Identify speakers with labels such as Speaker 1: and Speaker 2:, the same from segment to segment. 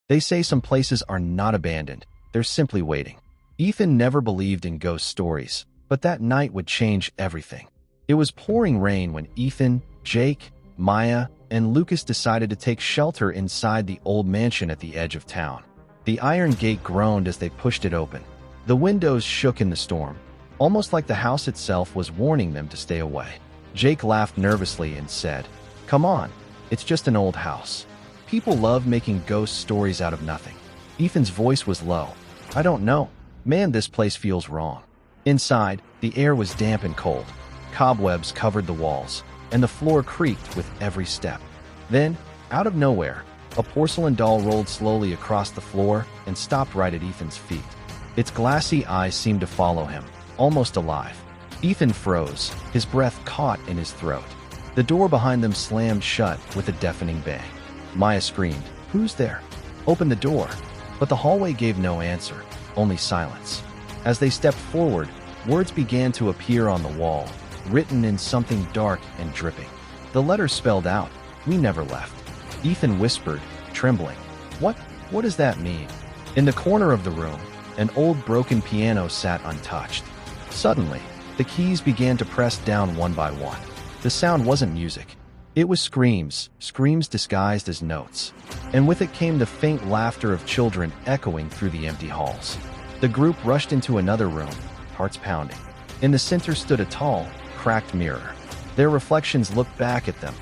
Speaker 1: They say some places are not abandoned, they're simply waiting. Ethan never believed in ghost stories, but that night would change everything. It was pouring rain when Ethan, Jake, Maya, and Lucas decided to take shelter inside the old mansion at the edge of town. The iron gate groaned as they pushed it open. The windows shook in the storm, almost like the house itself was warning them to stay away. Jake laughed nervously and said, "Come on, it's just an old house. People love making ghost stories out of nothing." Ethan's voice was low. "I don't know. Man, this place feels wrong." Inside, the air was damp and cold. Cobwebs covered the walls, and the floor creaked with every step. Then, out of nowhere, a porcelain doll rolled slowly across the floor and stopped right at Ethan's feet. Its glassy eyes seemed to follow him, almost alive. Ethan froze, his breath caught in his throat. The door behind them slammed shut with a deafening bang. Maya screamed, "Who's there? Open the door." But the hallway gave no answer, only silence. As they stepped forward, words began to appear on the wall, written in something dark and dripping. The letters spelled out, "We never left." Ethan whispered, trembling, What does that mean?" In the corner of the room, an old broken piano sat untouched. Suddenly, the keys began to press down one by one. The sound wasn't music. It was screams disguised as notes. And with it came the faint laughter of children echoing through the empty halls. The group rushed into another room, hearts pounding. In the center stood a tall, cracked mirror. Their reflections looked back at them,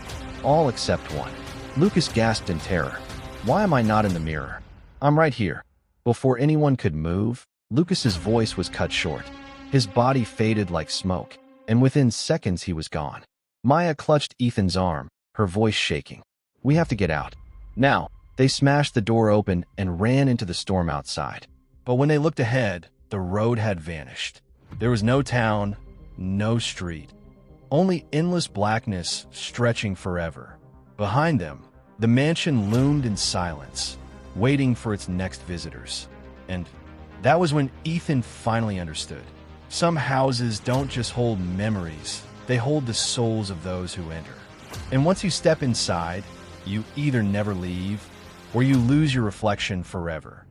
Speaker 1: all except one. Lucas gasped in terror. "Why am I not in the mirror? I'm right here." Before anyone could move, Lucas's voice was cut short. His body faded like smoke, and within seconds he was gone. Maya clutched Ethan's arm, her voice shaking. "We have to get out. Now." They smashed the door open and ran into the storm outside. But when they looked ahead, the road had vanished. There was no town, no street, only endless blackness stretching forever. Behind them, the mansion loomed in silence, waiting for its next visitors. And that was when Ethan finally understood. Some houses don't just hold memories, they hold the souls of those who enter. And once you step inside, you either never leave or you lose your reflection forever.